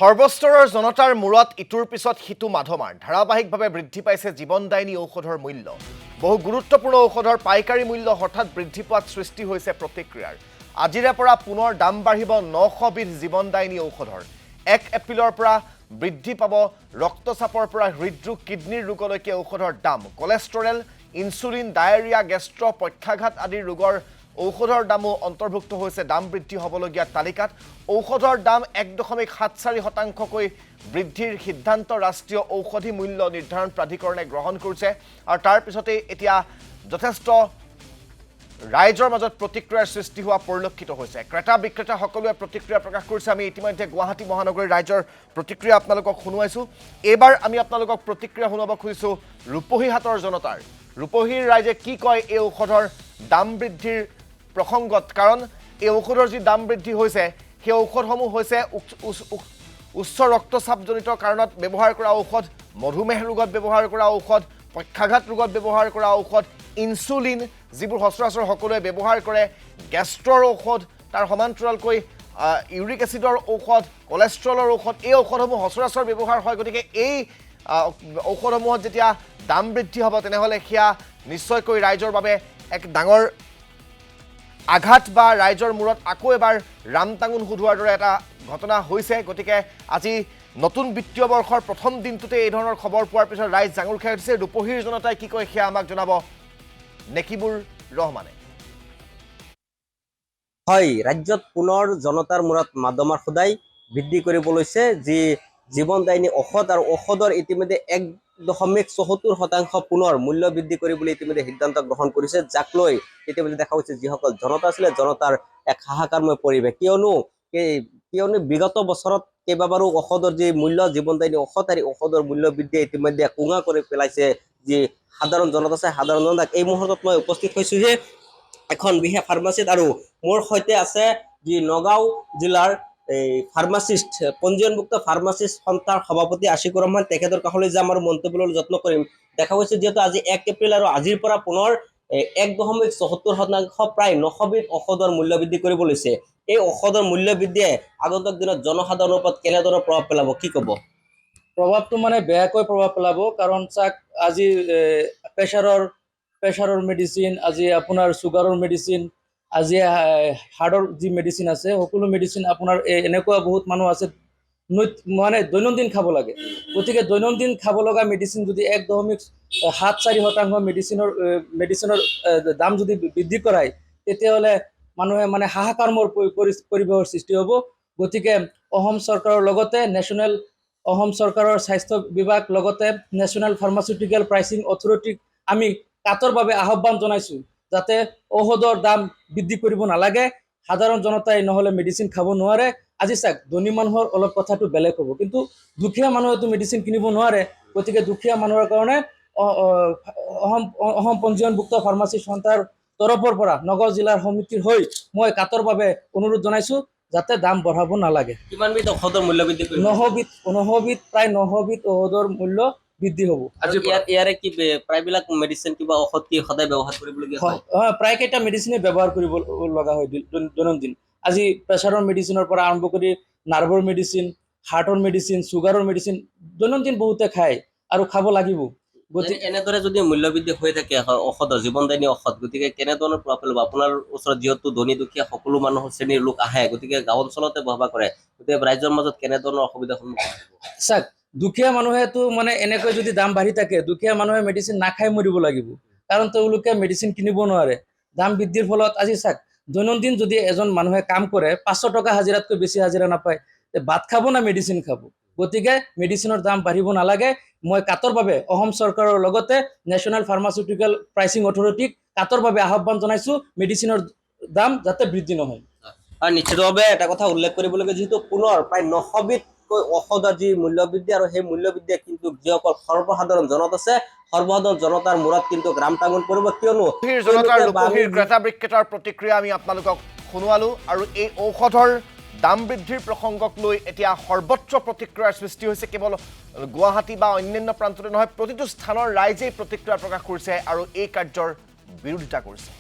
সৰ্বস্তৰৰ জনতাৰ মূৰত ইটোৰ পিছত সিটো মাধমাৰ ধাৰাবাহিকভাৱে বৃদ্ধি পাইছে জীৱনদায়িনী ঔষধৰ মূল্য। বহু গুৰুত্বপূৰ্ণ ঔষধৰ পাইকাৰী মূল্য হঠাৎ বৃদ্ধি পোৱাত সৃষ্টি হৈছে প্ৰতিক্ৰিয়াৰ। আজিৰে পৰা পুনৰ দাম বাঢ়িব 900 বিধ জীৱনদায়িনী ঔষধৰ। 1 এপ্ৰিলৰ পৰা বৃদ্ধি পাব ৰক্তচাপৰ পৰা হৃদৰোগ, কিডনিৰ ৰোগলৈকে ঔষধৰ দাম। কলেষ্টৰেল, ইনচুলিন, ডায়েৰিয়া, গেষ্ট্ৰ, পক্ষাঘাত আদিৰ ৰোগৰ ঔষধৰ দামো অন্তৰ্ভুক্ত হৈছে দাম বৃদ্ধি হ'বলগীয়া তালিকাত। ঔষধৰ দাম 1.74% বৃদ্ধিৰ সিদ্ধান্ত ৰাষ্ট্ৰীয় ঔষধি মূল্য নিৰ্ধাৰণ প্ৰাধিকৰণে গ্ৰহণ কৰিছে আৰু তাৰ পিছতে এতিয়া যথেষ্ট ৰাইজৰ মাজত প্ৰতিক্ৰিয়াৰ সৃষ্টি হোৱা পৰিলক্ষিত হৈছে। ক্ৰেতা বিক্ৰেতা সকলোৱে প্ৰতিক্ৰিয়া প্ৰকাশ কৰিছে। আমি ইতিমধ্যে গুৱাহাটী মহানগৰীৰ ৰাইজৰ প্ৰতিক্ৰিয়া আপোনালোকক শুনুৱাইছোঁ। এইবাৰ আমি আপোনালোকক প্ৰতিক্ৰিয়া শুনাব খুজিছোঁ ৰূপহীহাটৰ জনতাৰ। ৰূপহীৰ ৰাইজে কি কয় এই ঔষধৰ দাম বৃদ্ধিৰ প্ৰসংগত, কাৰণ এই ঔষধৰ যি দাম বৃদ্ধি হৈছে সেই ঔষধসমূহ হৈছে উচ্চ ৰক্তচাপজনিত কাৰণত ব্যৱহাৰ কৰা ঔষধ, মধুমেহ ৰোগত ব্যৱহাৰ কৰা ঔষধ, পক্ষাঘাত ৰোগত ব্যৱহাৰ কৰা ঔষধ, ইনচুলিন যিবোৰ সচৰাচৰ সকলোৱে ব্যৱহাৰ কৰে, গেষ্ট্ৰৰ ঔষধ, তাৰ সমান্তৰালকৈ ইউৰিক এচিডৰ ঔষধ, কলেষ্ট্ৰলৰ ঔষধ, এই ঔষধসমূহ সচৰাচৰ ব্যৱহাৰ হয়। গতিকে এই ঔষধসমূহত যেতিয়া দাম বৃদ্ধি হ'ব তেনেহ'লে সেয়া নিশ্চয়কৈ ৰাইজৰ বাবে এক ডাঙৰ আঘাত বা ৰাইজৰ মূৰত আকৌ এবাৰ ৰামটাঙোন সোধোৱাৰ দৰে এটা ঘটনা হৈছে। গতিকে আজি নতুন বিত্তীয় বৰ্ষৰ প্ৰথম দিনটোতে এই ধৰণৰ খবৰ পোৱাৰ পিছত ৰাইজ জাঙুৰ খাই উঠিছে। ৰূপহীৰ জনতাই কি কয় সেয়া আমাক জনাব নেকিবুৰ ৰহমানে। হয়, ৰাজ্যত পুনৰ জনতাৰ মূৰত মাধমাৰ সদাই বৃদ্ধি কৰিব লৈছে যি জীৱনদায়িনী ঔষধ, আৰু ঔষধৰ ইতিমধ্যে 1.74% পুনৰ মূল্য বৃদ্ধি কৰিবলৈ ইতিমধ্যে সিদ্ধান্ত গ্ৰহণ কৰিছে, যাক লৈ ইতিমধ্যে দেখা গৈছে যিসকল জনতা আছিলে জনতাৰ এক হাহাকাৰময় পৰিৱেশ। কিয়নো বিগত বছৰত কেইবাবাৰো ঔষধৰ যি মূল্য, জীৱনদায়িনী ঔষধ আৰু ঔষধৰ মূল্য বৃদ্ধিয়ে ইতিমধ্যে কোঙা কৰি পেলাইছে যি সাধাৰণ জনতা আছে। সাধাৰণ জনতাক এই মুহূৰ্তত মই উপস্থিত হৈছোহে এখন বিশেষ ফাৰ্মাচীত, আৰু মোৰ সৈতে আছে যি নগাঁও জিলাৰ এই ফাৰ্মাচিষ্ট, পঞ্জীয়নভুক্ত ফাৰ্মাচিষ্ট সন্থাৰ সভাপতি আশিকুৰ ৰহমান। তেখেতৰ কাষলৈ যাম আৰু মন্তব্য ল'বলৈ যত্ন কৰিম। দেখা গৈছে যিহেতু আজি 1 এপ্ৰিল আৰু আজিৰ পৰা পুনৰ 1.74% প্ৰায় 900 বিধ ঔষধৰ মূল্য বৃদ্ধি কৰিব লৈছে। এই ঔষধৰ মূল্য বৃদ্ধিয়ে আগন্তুক দিনত জনসাধাৰণৰ ওপৰত কেনেধৰণৰ প্ৰভাৱ পেলাব, কি ক'ব? প্ৰভাৱটো মানে বেয়াকৈ প্ৰভাৱ পেলাব, কাৰণ চাওক আজি প্ৰেছাৰৰ মেডিচিন, আজি আপোনাৰ চুগাৰৰ মেডিচিন, আজি হাৰ্টৰ যি মেডিচিন আছে, সকলো মেডিচিন আপোনাৰ এনেকুৱা বহুত মানুহ আছে মানে দৈনন্দিন খাব লাগে। গতিকে দৈনন্দিন খাব লগা মেডিচিন যদি 1.74% মেডিচিনৰ দাম যদি বৃদ্ধি কৰায়, তেতিয়াহ'লে মানুহে মানে হাহাকাৰময় পৰিৱেশৰ সৃষ্টি হ'ব। গতিকে অসম চৰকাৰৰ স্বাস্থ্য বিভাগ লগতে নেশ্যনেল ফাৰ্মাচিউটিকেল প্ৰাইচিং অথৰিটিক আমি কাটৰভাৱে আহ্বান জনাইছোঁ যাতে ঔষধৰ দাম বৃদ্ধি কৰিব নালাগে। সাধাৰণ জনতাই নহ'লে মেডিচিন খাব নোৱাৰে। আজি চাওক, ধনী মানুহৰ অলপ কথাটো বেলেগ হ'ব, কিন্তু দুখীয়া মানুহেতো মেডিচিন কিনিব নোৱাৰে। গতিকে দুখীয়া মানুহৰ কাৰণে অসম পঞ্জীয়নভুক্ত ফাৰ্মাচী সন্থাৰ তৰফৰ পৰা নগাঁও জিলাৰ সমিতিৰ হৈ মই কাটৰভাৱে অনুৰোধ জনাইছোঁ যাতে দাম বঢ়াব নালাগে। কিমান বিধ ঔষধৰ মূল্য বৃদ্ধি কৰিব? 900 বিধ প্ৰায় 900 বিধ ঔষধৰ মূল্য বৃদ্ধি হ'ব। আজি ইয়াৰে কি প্ৰায়বিলাক মেডিচিন কিবা ঔষধ কি সদায় ব্যৱহাৰ কৰিবলগীয়া হয়? প্ৰায় কেইটা মেডিচিনে ব্যৱহাৰ কৰিব লগা হয় দৈনন্দিন। আজি প্ৰেছাৰৰ মেডিচিনৰ পৰা আৰম্ভ কৰি নাৰ্ভৰ মেডিচিন, হাৰ্টৰ মেডিচিন, চুগাৰৰ মেডিচিন দৈনন্দিন বহুতে খায় আৰু খাব লাগিব। গতিকে এনেদৰে যদি মূল্য বৃদ্ধি হৈ থাকে ঔষধৰ, জীৱনদায়িনী ঔষধ, গতিকে কেনেধৰণৰ প্ৰভাৱ পেলাব? আপোনাৰ ওচৰত যিহেতু ধনী দুখীয়া সকলো মানুহ শ্ৰেণীৰ লোক আহে, গতিকে গাঁও অঞ্চলতে বসবাস কৰে, গতিকে ৰাইজৰ মাজত কেনেধৰণৰ অসুবিধাৰ সন্মুখীন হ'ব? চাওক, দুখীয়া মানুহেতো মানে এনেকৈ যদি দাম বাঢ়ি থাকে, দুখীয়া মানুহে মেডিচিন নাখাই মৰিব লাগিব, কাৰণ তেওঁলোকে মেডিচিন কিনিব নোৱাৰে দাম বৃদ্ধিৰ ফলত। আজি চাওক, দৈনন্দিন যদি এজন মানুহে কাম কৰে 500 টকা হাজিৰাতকৈ বেছি হাজিৰা নাপায়, ভাত খাব না মেডিচিন খাব? গতিকে মেডিচিনৰ দাম বাঢ়িব নালাগে। মই কাটৰভাৱে অসম চৰকাৰৰ লগতে নেশ্যনেল ফাৰ্মাচিউটিকেল প্ৰাইচিং অথৰিটিক কাটৰভাৱে আহ্বান জনাইছোঁ মেডিচিনৰ দাম যাতে বৃদ্ধি নহয়। আৰু নিশ্চিতভাৱে এটা কথা উল্লেখ কৰিবলগীয়া, যিহেতু পুনৰ প্ৰায় 900 বিধকৈ ঔষধৰ যি মূল্য বৃদ্ধি, আৰু সেই মূল্য বৃদ্ধিয়ে কিন্তু যিসকল সৰ্বসাধাৰণ জনতা আছে, সৰ্বসাধাৰণ জনতাৰ মূৰত কিন্তু ৰামটাঙোন পৰিব। কিয়নো ৰূপহীৰ ক্ৰেতা বিক্ৰেতাৰ প্ৰতিক্ৰিয়া আমি আপোনালোকক শুনোৱালো, আৰু এই ঔষধৰ দাম বৃদ্ধিৰ প্ৰসংগক লৈ এতিয়া সৰ্বত্ৰ প্ৰতিক্ৰিয়াৰ সৃষ্টি হৈছে। কেৱল গুৱাহাটী বা অন্যান্য প্ৰান্ততে নহয়, প্ৰতিটো স্থানৰ ৰাইজেই প্ৰতিক্ৰিয়া প্ৰকাশ কৰিছে আৰু এই কাৰ্যৰ বিৰোধিতা কৰিছে।